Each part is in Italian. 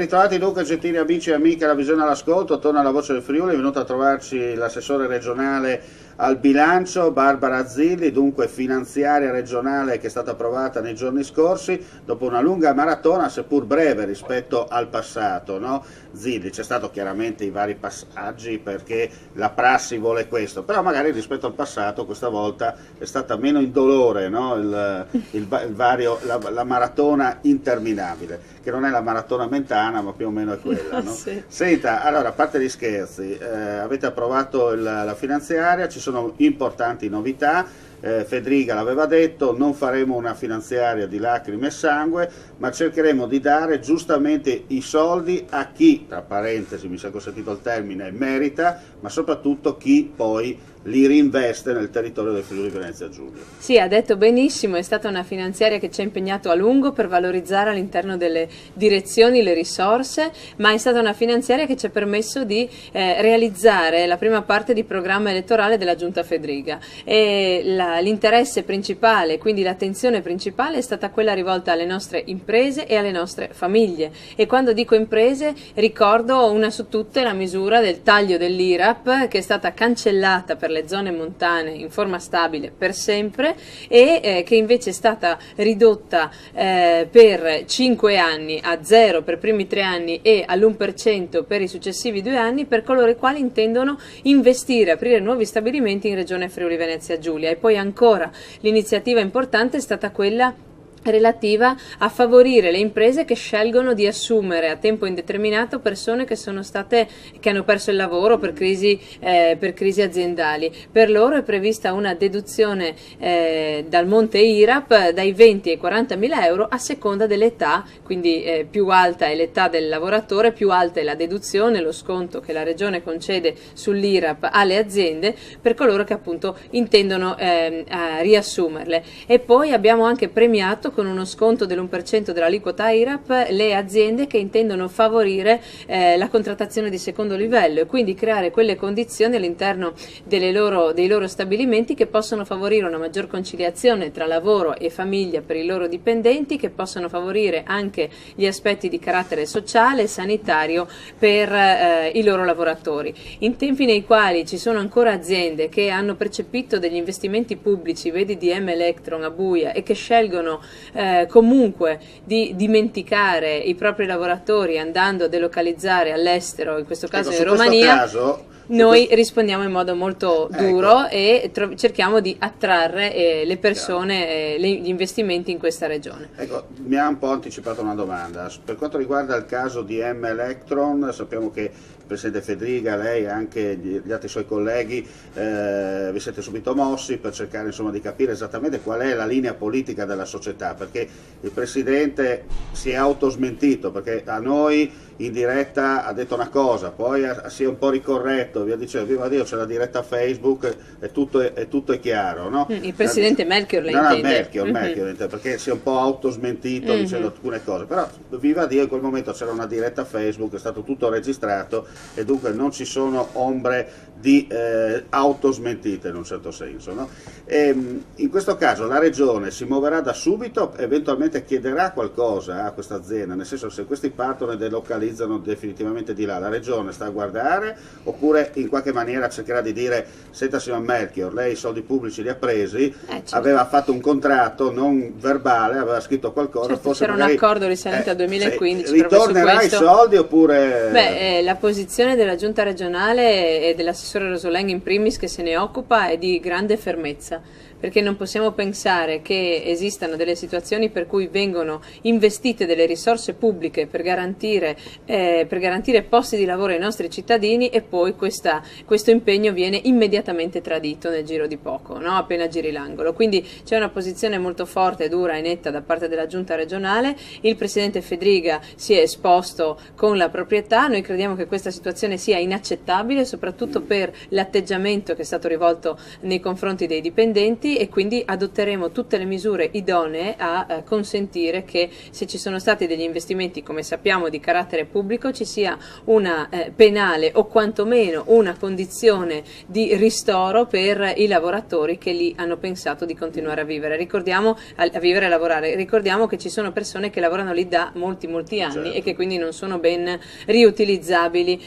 ritrovati dunque gentili amici e amiche alla Visione all'Ascolto, torna la Voce del Friuli, è venuta a trovarci l'assessore regionale al bilancio Barbara Zilli, dunque finanziaria regionale che è stata approvata nei giorni scorsi dopo una lunga maratona seppur breve rispetto al passato, no? Zilli, c'è stato chiaramente i vari passaggi perché la prassi vuole questo, però magari rispetto al passato questa volta è stata meno indolore, no? La maratona interminabile, che non è la maratona mentana ma più o meno è quella, no? Sì. Senta, allora a parte gli scherzi, avete approvato la finanziaria, ci sono importanti novità. Federica l'aveva detto, non faremo una finanziaria di lacrime e sangue, ma cercheremo di dare giustamente i soldi a chi, tra parentesi mi sa che ho sentito il termine, merita, ma soprattutto chi poi li reinveste nel territorio del Friuli Venezia Giulia. Sì, ha detto benissimo, è stata una finanziaria che ci ha impegnato a lungo per valorizzare all'interno delle direzioni le risorse, ma è stata una finanziaria che ci ha permesso di realizzare la prima parte di programma elettorale della Giunta Fedriga e l'interesse principale, quindi l'attenzione principale è stata quella rivolta alle nostre imprese e alle nostre famiglie, e quando dico imprese ricordo una su tutte la misura del taglio dell'IRAP che è stata cancellata per le zone montane in forma stabile per sempre e che invece è stata ridotta per 5 anni a 0 per i primi 3 anni e all'1% per i successivi 2 anni per coloro i quali intendono investire, aprire nuovi stabilimenti in Regione Friuli Venezia Giulia. E poi ancora l'iniziativa importante è stata quella relativa a favorire le imprese che scelgono di assumere a tempo indeterminato persone che hanno perso il lavoro per crisi aziendali. Per loro è prevista una deduzione dal monte IRAP dai 20 ai 40 mila euro a seconda dell'età, quindi più alta è l'età del lavoratore, più alta è la deduzione, lo sconto che la Regione concede sull'IRAP alle aziende per coloro che appunto intendono riassumerle. E poi abbiamo anche premiato con uno sconto dell'1% dell'aliquota IRAP le aziende che intendono favorire la contrattazione di secondo livello e quindi creare quelle condizioni all'interno dei loro stabilimenti che possono favorire una maggior conciliazione tra lavoro e famiglia per i loro dipendenti, che possano favorire anche gli aspetti di carattere sociale e sanitario per i loro lavoratori. In tempi nei quali ci sono ancora aziende che hanno percepito degli investimenti pubblici, vedi DM Electron a Buia, e che scelgono comunque di dimenticare i propri lavoratori andando a delocalizzare all'estero, in questo caso in Romania, noi rispondiamo in modo molto duro e cerchiamo di attrarre le persone, gli investimenti in questa regione. Ecco, mi ha un po' anticipato una domanda. Per quanto riguarda il caso di M Electron, sappiamo che il Presidente Fedriga, lei e anche gli altri suoi colleghi vi siete subito mossi per cercare insomma di capire esattamente qual è la linea politica della società, perché il Presidente si è autosmentito, perché a noi in diretta ha detto una cosa, poi si è un po' ricorretto, via dicendo, viva Dio, c'è la diretta Facebook e tutto è chiaro, no? Il Presidente Melchior le intende? Melchior, perché si è un po' autosmentito dicendo alcune cose, però viva Dio, in quel momento c'era una diretta Facebook, è stato tutto registrato e dunque non ci sono ombre di autosmentite in un certo senso, no? E, in questo caso la Regione si muoverà da subito, eventualmente chiederà qualcosa a questa azienda, nel senso, se questi partono e delocalizzano definitivamente di là, la Regione sta a guardare oppure in qualche maniera cercherà di dire: senta signor Melchior, lei i soldi pubblici li ha presi, certo, aveva fatto un contratto non verbale, aveva scritto qualcosa, certo, forse c'era un accordo risalente al 2015, ritornerà i soldi oppure... Beh, la posizione della Giunta regionale e dell'assessore Rosoleng in primis, che se ne occupa, è di grande fermezza, perché non possiamo pensare che esistano delle situazioni per cui vengono investite delle risorse pubbliche per garantire posti di lavoro ai nostri cittadini e poi questo impegno viene immediatamente tradito nel giro di poco, no? Appena giri l'angolo. Quindi c'è una posizione molto forte, dura e netta da parte della Giunta regionale. Il Presidente Fedriga si è esposto con la proprietà. Noi crediamo che questa situazione sia inaccettabile, soprattutto per l'atteggiamento che è stato rivolto nei confronti dei dipendenti, prodotti, e quindi adotteremo tutte le misure idonee a consentire che, se ci sono stati degli investimenti, come sappiamo, di carattere pubblico, ci sia una penale o quantomeno una condizione di ristoro per i lavoratori che lì hanno pensato di continuare a vivere. Ricordiamo, a vivere e lavorare. Ricordiamo che ci sono persone che lavorano lì da molti anni, certo, e che quindi non sono ben riutilizzabili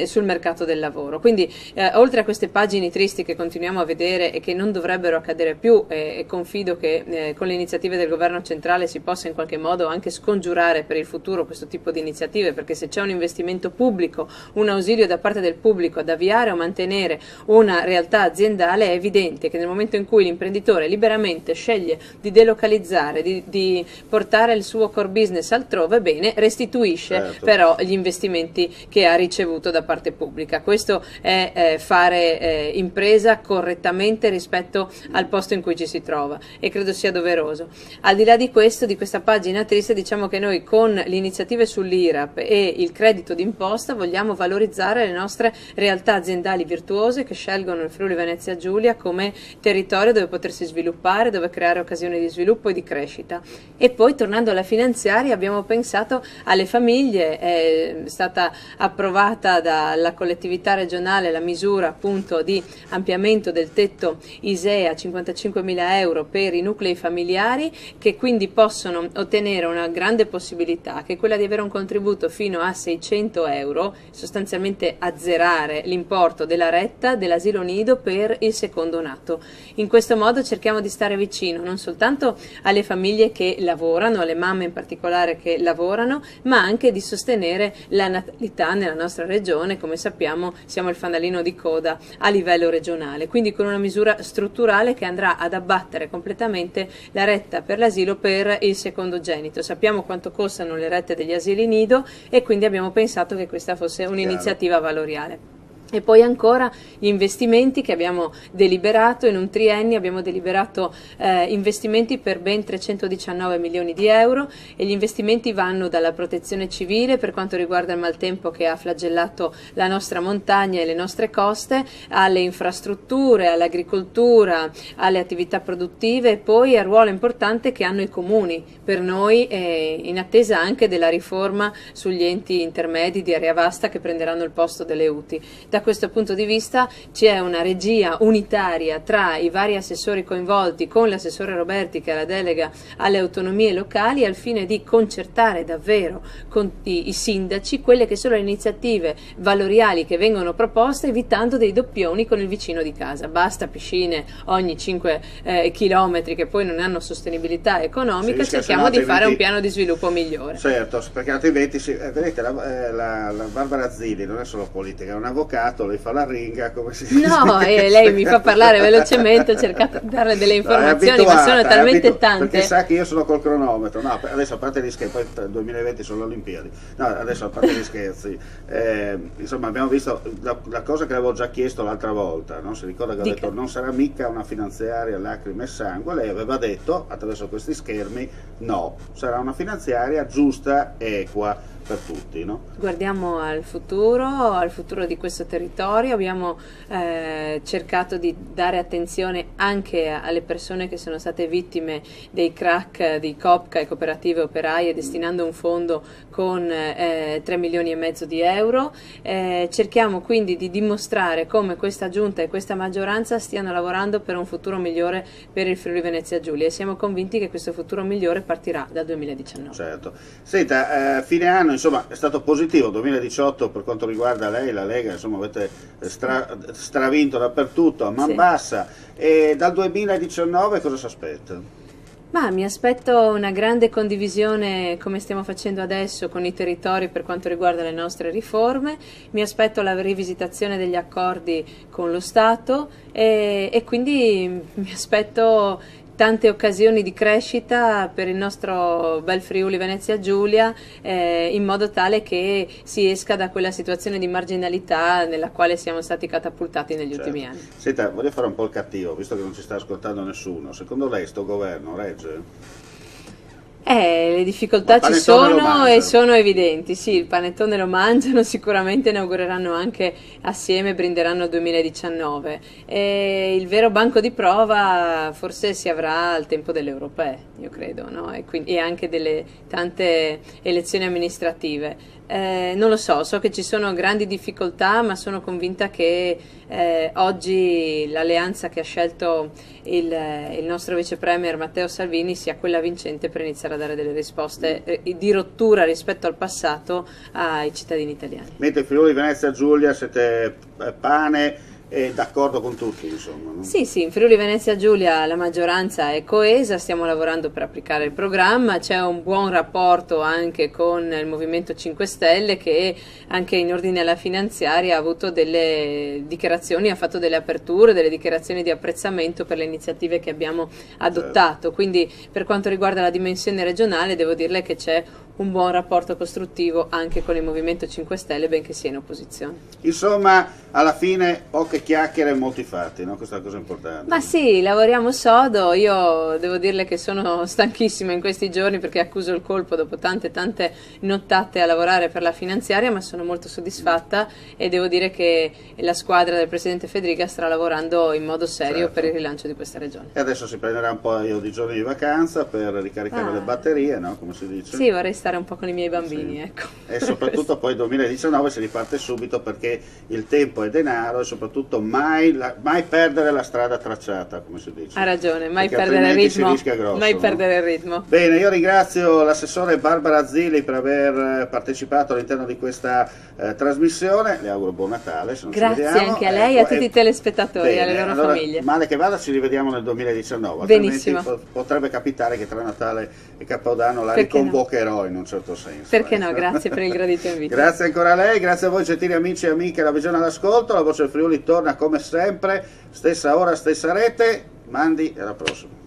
sul mercato del lavoro. Quindi oltre a queste pagine tristi che continuiamo a vedere e che non dovrebbero accadere più, e confido che con le iniziative del governo centrale si possa in qualche modo anche scongiurare per il futuro questo tipo di iniziative, perché se c'è un investimento pubblico, un ausilio da parte del pubblico ad avviare o mantenere una realtà aziendale, è evidente che nel momento in cui l'imprenditore liberamente sceglie di delocalizzare, di portare il suo core business altrove, bene, restituisce certo, però gli investimenti che ha ricevuto da parte pubblica. Questo è fare impresa correttamente rispetto al posto in cui ci si trova, e credo sia doveroso. Al di là di questo, di questa pagina triste, diciamo che noi con le iniziative sull'IRAP e il credito d'imposta vogliamo valorizzare le nostre realtà aziendali virtuose che scelgono il Friuli Venezia Giulia come territorio dove potersi sviluppare, dove creare occasioni di sviluppo e di crescita. E poi, tornando alla finanziaria, abbiamo pensato alle famiglie. È stata approvata dalla collettività regionale la misura appunto di ampliamento del tetto ISEE a 55.000 euro per i nuclei familiari, che quindi possono ottenere una grande possibilità, che è quella di avere un contributo fino a 600 euro, sostanzialmente azzerare l'importo della retta dell'asilo nido per il secondo nato. In questo modo cerchiamo di stare vicino non soltanto alle famiglie che lavorano, alle mamme in particolare che lavorano, ma anche di sostenere la natalità nella nostra regione. Come sappiamo, siamo il fanalino di coda a livello regionale, quindi con una misura strutturale che andrà ad abbattere completamente la retta per l'asilo per il secondogenito. Sappiamo quanto costano le rette degli asili nido, e quindi abbiamo pensato che questa fosse un'iniziativa valoriale. E poi ancora gli investimenti che abbiamo deliberato in un triennio. Abbiamo deliberato investimenti per ben 319 milioni di euro, e gli investimenti vanno dalla protezione civile per quanto riguarda il maltempo che ha flagellato la nostra montagna e le nostre coste, alle infrastrutture, all'agricoltura, alle attività produttive, e poi al ruolo importante che hanno i comuni per noi, in attesa anche della riforma sugli enti intermedi di area vasta che prenderanno il posto delle UTI. Da questo punto di vista c'è una regia unitaria tra i vari assessori coinvolti, con l'assessore Roberti che ha la delega alle autonomie locali, al fine di concertare davvero con i sindaci quelle che sono le iniziative valoriali che vengono proposte, evitando dei doppioni con il vicino di casa. Basta piscine ogni 5 chilometri che poi non hanno sostenibilità economica. Sì, cerchiamo di fare un piano di sviluppo migliore. Certo, perché altrimenti vedete, la Barbara Zilli non è solo politica, è un avvocato, lei fa la ringa, come si dice. No, lei mi fa parlare velocemente, ho cercato di darle delle informazioni, ma sono talmente tante. Perché sa che io sono col cronometro. No, adesso, a parte gli scherzi, poi nel 2020 sono le Olimpiadi. No, adesso, a parte gli scherzi, insomma, abbiamo visto la cosa che avevo già chiesto l'altra volta, no? Si ricorda che ho detto non sarà mica una finanziaria lacrime e sangue. Lei aveva detto attraverso questi schermi no, sarà una finanziaria giusta e equa per tutti, no? Guardiamo al futuro di questo territorio. Abbiamo cercato di dare attenzione anche alle persone che sono state vittime dei crack di Copca e cooperative operaie, destinando un fondo con 3 milioni e mezzo di euro. Cerchiamo quindi di dimostrare come questa giunta e questa maggioranza stiano lavorando per un futuro migliore per il Friuli Venezia Giulia, e siamo convinti che questo futuro migliore partirà dal 2019. Certo. Senta, fine anno, insomma, è stato positivo 2018 per quanto riguarda lei, la Lega, insomma, avete stravinto dappertutto, a man bassa, e dal 2019 cosa si aspetta? Ma mi aspetto una grande condivisione, come stiamo facendo adesso, con i territori per quanto riguarda le nostre riforme. Mi aspetto la rivisitazione degli accordi con lo Stato, e quindi mi aspetto tante occasioni di crescita per il nostro bel Friuli Venezia Giulia, in modo tale che si esca da quella situazione di marginalità nella quale siamo stati catapultati negli ultimi anni. Senta, voglio fare un po' il cattivo, visto che non ci sta ascoltando nessuno. Secondo lei sto governo regge? Le difficoltà ci sono e sono evidenti, sì, il panettone lo mangiano, sicuramente inaugureranno anche assieme, brinderanno il 2019. E il vero banco di prova forse si avrà al tempo delle europee, io credo, no? E anche delle tante elezioni amministrative. Non lo so che ci sono grandi difficoltà, ma sono convinta che oggi l'alleanza che ha scelto il nostro vice premier Matteo Salvini sia quella vincente per iniziare a dare delle risposte di rottura rispetto al passato ai cittadini italiani. Mentre in Friuli Venezia Giulia siete pane e d'accordo con tutti, insomma, no? Sì, in Friuli Venezia Giulia la maggioranza è coesa, stiamo lavorando per applicare il programma, c'è un buon rapporto anche con il Movimento 5 Stelle che anche in ordine alla finanziaria ha avuto delle dichiarazioni, ha fatto delle aperture, delle dichiarazioni di apprezzamento per le iniziative che abbiamo adottato, quindi per quanto riguarda la dimensione regionale devo dirle che c'è un buon rapporto costruttivo anche con il Movimento 5 Stelle, benché sia in opposizione. Insomma, alla fine poche chiacchiere e molti fatti, no? Questa è la cosa importante. Ma sì, lavoriamo sodo, io devo dirle che sono stanchissima in questi giorni perché accuso il colpo dopo tante nottate a lavorare per la finanziaria, ma sono molto soddisfatta e devo dire che la squadra del Presidente Fedriga sta lavorando in modo serio per il rilancio di questa regione. E adesso si prenderà un paio di giorni di vacanza per ricaricare le batterie, no? Come si dice? Sì, vorrei stare un po' con i miei bambini, ecco. E soprattutto poi 2019 si riparte subito perché il tempo è denaro e soprattutto mai perdere la strada tracciata, come si dice. Ha ragione, mai perché perdere il ritmo. Si rischia grosso, mai perdere il ritmo. Bene, io ringrazio l'assessore Barbara Zilli per aver partecipato all'interno di questa trasmissione, le auguro buon Natale. Se non Grazie ci vediamo. anche a lei e a tutti i telespettatori e alle loro famiglie. Male che vada ci rivediamo nel 2019, benissimo. Altrimenti potrebbe capitare che tra Natale e Capodanno la riconvocherò in un certo senso. Perché no, grazie per il gradito invito. Grazie ancora a lei, grazie a voi gentili amici e amiche della Visione all'Ascolto, la Voce del Friuli torna come sempre, stessa ora, stessa rete, Mandi e alla prossima.